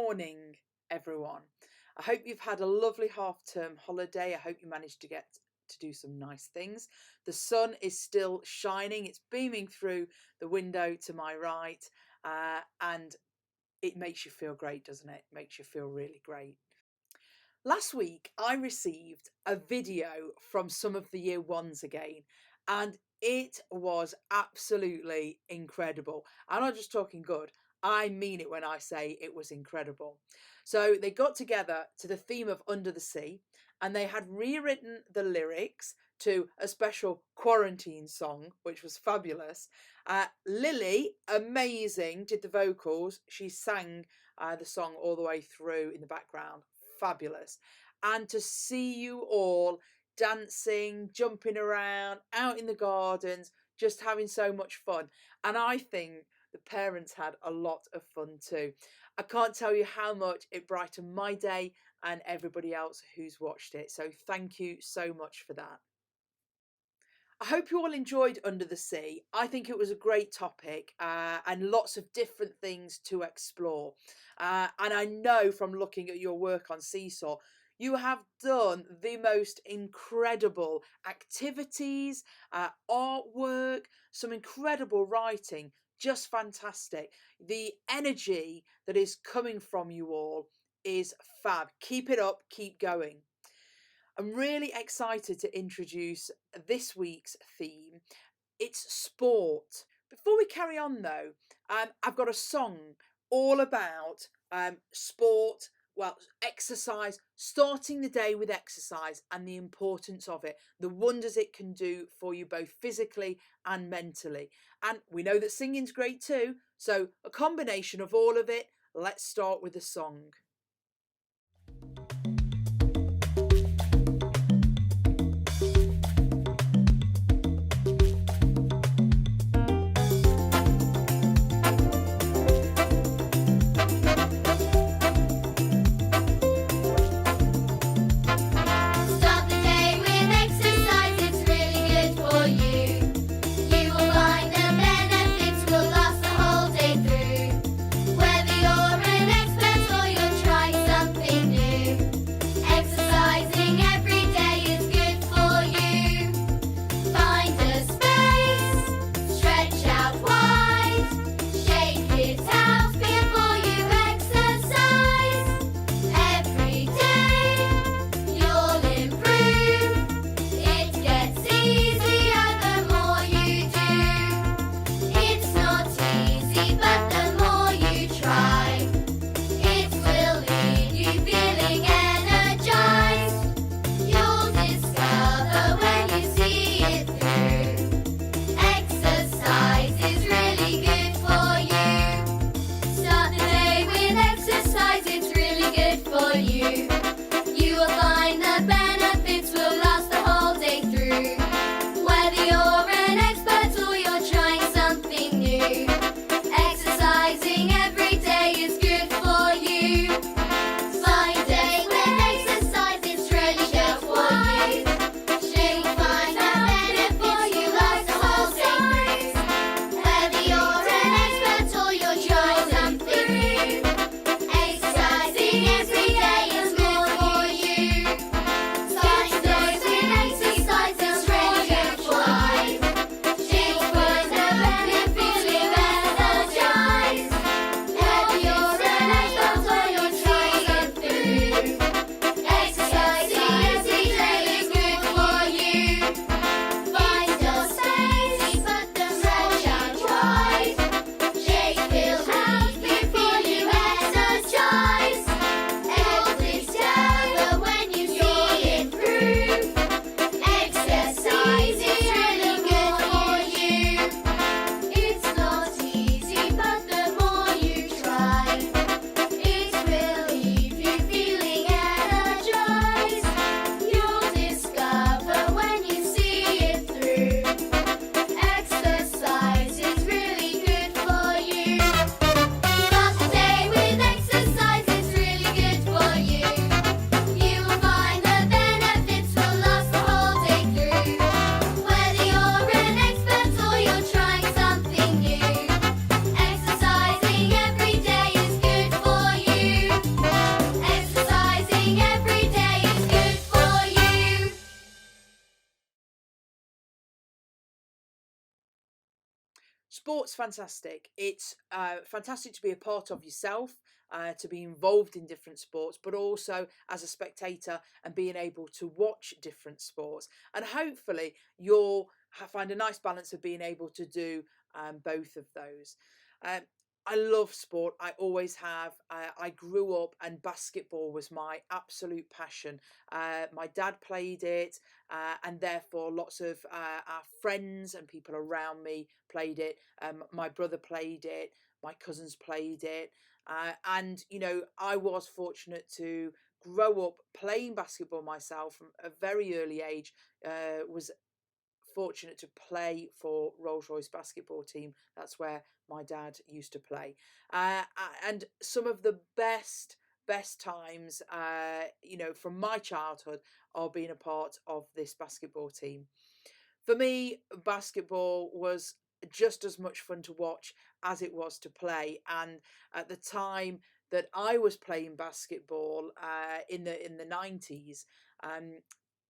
morning, everyone. I hope you've had a lovely half-term holiday. I hope you managed to get to do some nice things. The sun is still shining. It's beaming through the window to my right, and it makes you feel great, doesn't it? It makes you feel really great. Last week, I received a video from some of the year ones again, and it was absolutely incredible. I'm not just talking good, I mean it when I say it was incredible. So they got together to the theme of Under the Sea, and they had rewritten the lyrics to a special quarantine song, which was fabulous. Lily, amazing, did the vocals. She sang the song all the way through in the background. Fabulous. And to see you all dancing, jumping around, out in the gardens, just having so much fun. And I think the parents had a lot of fun too. I can't tell you how much it brightened my day and everybody else who's watched it. So thank you so much for that. I hope you all enjoyed Under the Sea. I think it was a great topic and lots of different things to explore. And I know from looking at your work on Seesaw, you have done the most incredible activities, artwork, some incredible writing, just fantastic. The energy that is coming from you all is fab. Keep it up, keep going. I'm really excited to introduce this week's theme. It's sport. Before we carry on though, I've got a song all about sport, exercise, starting the day with exercise and the importance of it, the wonders it can do for you both physically and mentally. And we know that singing's great too, so a combination of all of it. Let's start with a song. Whether you're an expert or you're Sport's fantastic. It's fantastic to be a part of yourself, to be involved in different sports, but also as a spectator and being able to watch different sports. And hopefully you'll find a nice balance of being able to do both of those. Um, I love sport. I always have. I grew up and basketball was my absolute passion. My dad played it, and therefore lots of our friends and people around me played it. My brother played it. My cousins played it. And, you know, I was fortunate to grow up playing basketball myself from a very early age. Was fortunate to play for Rolls-Royce basketball team. That's where my dad used to play. And some of the best times, you know, from my childhood are being a part of this basketball team. For me, basketball was just as much fun to watch as it was to play. And at the time that I was playing basketball, in the 90s, um,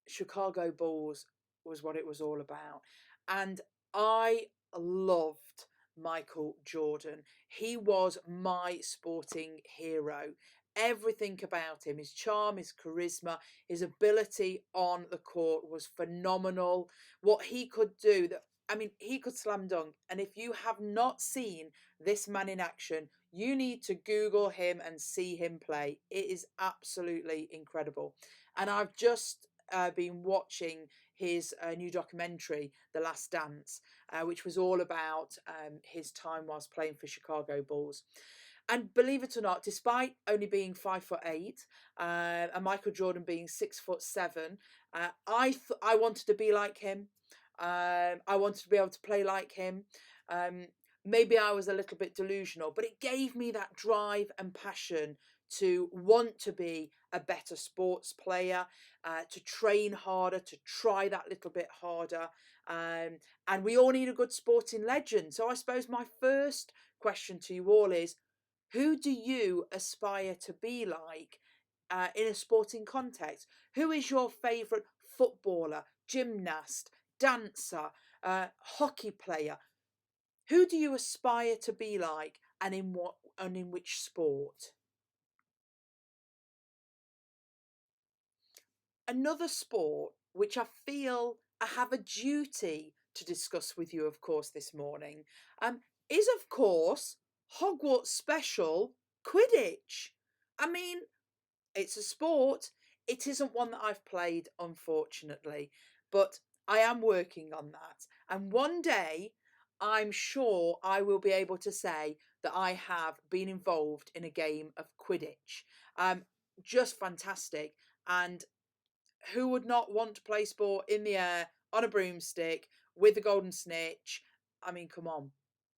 Chicago Bulls was what it was all about. And I loved Michael Jordan. He was my sporting hero. Everything about him, his charm, his charisma, his ability on the court was phenomenal. What he could do, that I mean, he could slam dunk. And if you have not seen this man in action, you need to Google him and see him play. It is absolutely incredible. And I've just been watching his new documentary, The Last Dance, which was all about his time whilst playing for Chicago Bulls. And believe it or not, despite only being 5'8", and Michael Jordan being 6'7", I wanted to be like him. I wanted to be able to play like him. Um, Maybe I was a little bit delusional, but it gave me that drive and passion to want to be a better sports player, to train harder, to try that little bit harder. And we all need a good sporting legend. So I suppose my first question to you all is, who do you aspire to be like in a sporting context? Who is your favourite footballer, gymnast, dancer, hockey player? Who do you aspire to be like, and in what and in which sport? Another sport which I feel I have a duty to discuss with you, of course, this morning, is of course Hogwarts special Quidditch. I mean, it's a sport. It isn't one that I've played, unfortunately, but I am working on that. And one day, I'm sure I will be able to say that I have been involved in a game of Quidditch. Um, just fantastic. And who would not want to play sport in the air on a broomstick with a golden snitch? I mean, come on.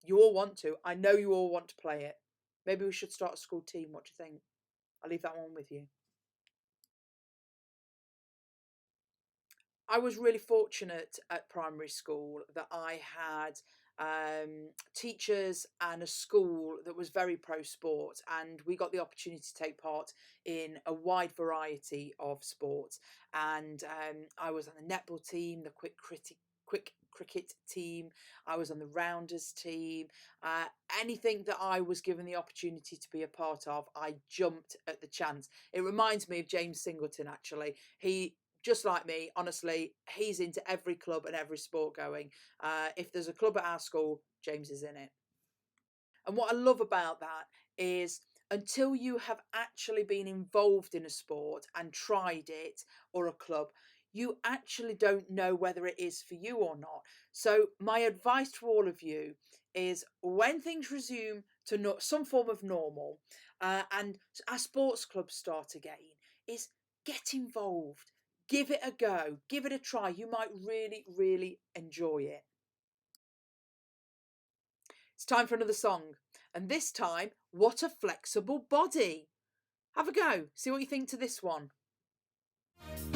You all want to. I know you all want to play it. Maybe we should start a school team. What do you think? I'll leave that one with you. I was really fortunate at primary school that I had teachers and a school that was very pro sport, and we got the opportunity to take part in a wide variety of sports. And I was on the netball team, the quick cricket team. I was on the rounders team. Uh, Anything that I was given the opportunity to be a part of, I jumped at the chance. It reminds me of James Singleton, actually. He, just like me, honestly, he's into every club and every sport going. If there's a club at our school, James is in it. And what I love about that is, until you have actually been involved in a sport and tried it, or a club, you actually don't know whether it is for you or not. So my advice to all of you is, when things resume to some form of normal, and our sports clubs start again, is get involved. Give it a go. Give it a try. You might really, really enjoy it. It's time for another song. And this time, What a Flexible Body. Have a go. See what you think to this one. Can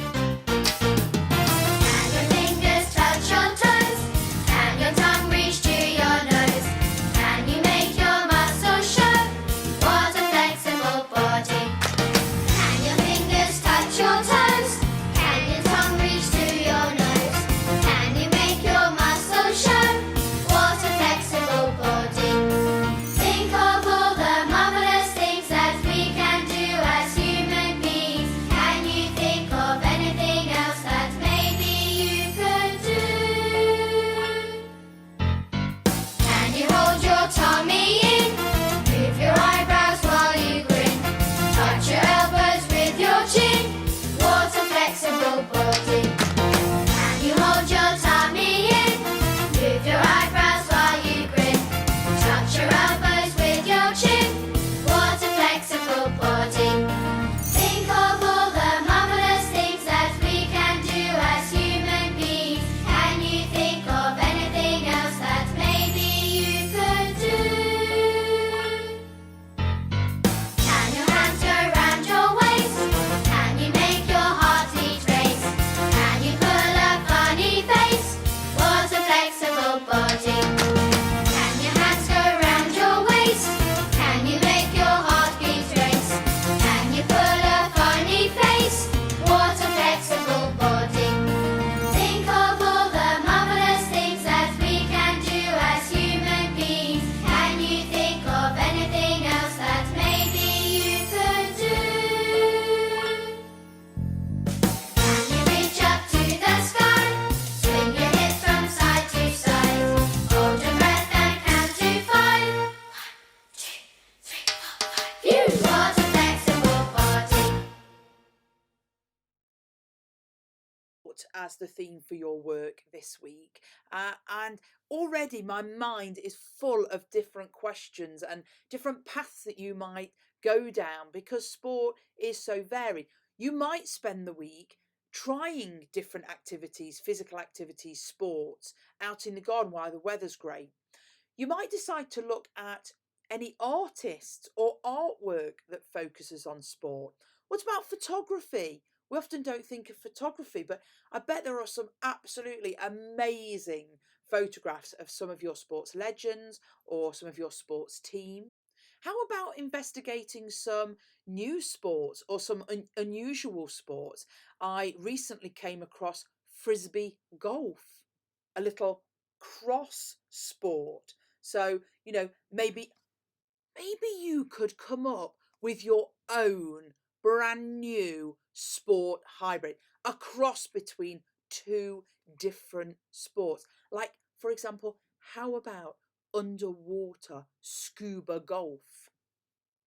your fingers touch your toes? Can your tongue reach to your nose? Can you make your muscles show? What a flexible body. Can your fingers touch your toes? Can your tongue reach to your nose? Can you make your muscles show? What a flexible flexible body? Can your hands go round your waist? Can you make your heartbeat race? Can you pull a funny face? What a flexible body. Think of all the marvelous things that we can do as human beings. Can you think of anything else that maybe you could do? Can you reach up to the sky? Swing your hips from side to side. Hold your breath and count to 5. 1, 2, 3, 4, 5. Phew! What a flexible body. As the theme for your work this week, and already my mind is full of different questions and different paths that you might go down because sport is so varied. You might spend the week trying different activities, physical activities, sports out in the garden while the weather's great. You might decide to look at any artists or artwork that focuses on sport. What about photography? We often don't think of photography, but I bet there are some absolutely amazing photographs of some of your sports legends or some of your sports team. How about investigating some new sports or some unusual sports? I recently came across frisbee golf, a little cross sport. So, maybe you could come up with your own brand new sport hybrid, a cross between two different sports. Like, for example, how about underwater scuba golf?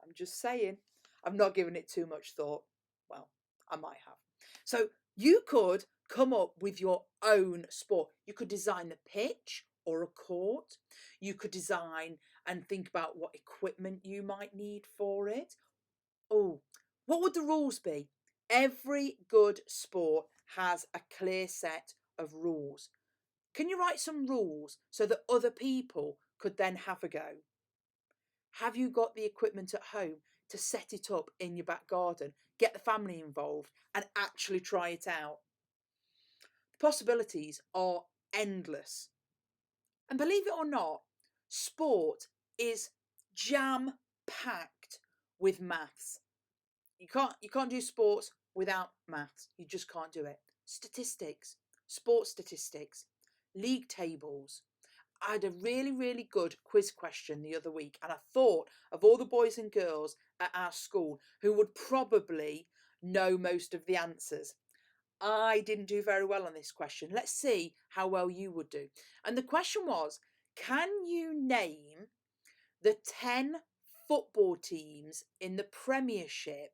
I'm just saying, I've not given it too much thought. Well, I might have. So, you could come up with your own sport. You could design the pitch or a court. You could design and think about what equipment you might need for it. Oh, what would the rules be? Every good sport has a clear set of rules. Can you write some rules so that other people could then have a go? Have you got the equipment at home to set it up in your back garden? Get the family involved and actually try it out. The possibilities are endless. And believe it or not, sport is jam packed with maths. You can't do sports without maths. You just can't do it. Statistics, sports statistics, league tables. I had a really, really good quiz question the other week, and I thought of all the boys and girls at our school who would probably know most of the answers. I didn't do very well on this question. Let's see how well you would do. And the question was, can you name the 10 football teams in the Premiership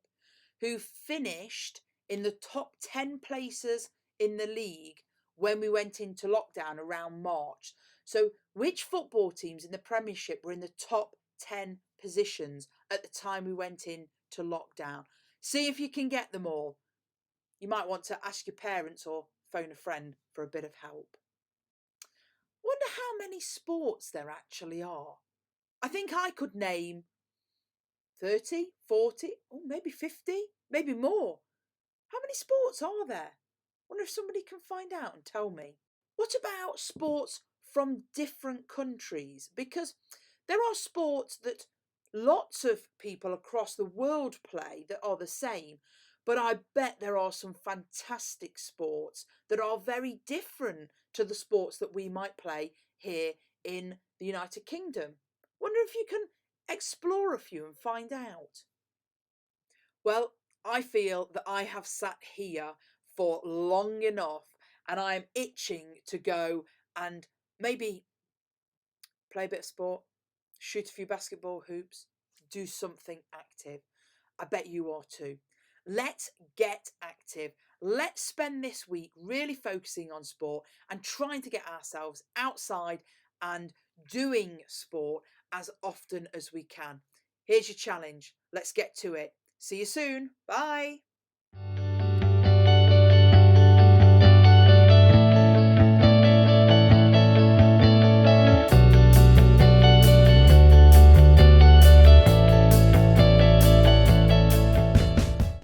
who finished in the top 10 places in the league when we went into lockdown around March? So, which football teams in the Premiership were in the top 10 positions at the time we went into lockdown? See if you can get them all. You might want to ask your parents or phone a friend for a bit of help. Wonder how many sports there actually are. I think I could name 30, 40, or maybe 50, maybe more. How many sports are there? Wonder if somebody can find out and tell me. What about sports from different countries? Because there are sports that lots of people across the world play that are the same, but I bet there are some fantastic sports that are very different to the sports that we might play here in the United Kingdom. Wonder if you can explore a few and find out. Well, I feel that I have sat here for long enough and I am itching to go and maybe play a bit of sport, shoot a few basketball hoops, do something active. I bet you are too. Let's get active. Let's spend this week really focusing on sport and trying to get ourselves outside and doing sport as often as we can. Here's your challenge. Let's get to it. See you soon. Bye.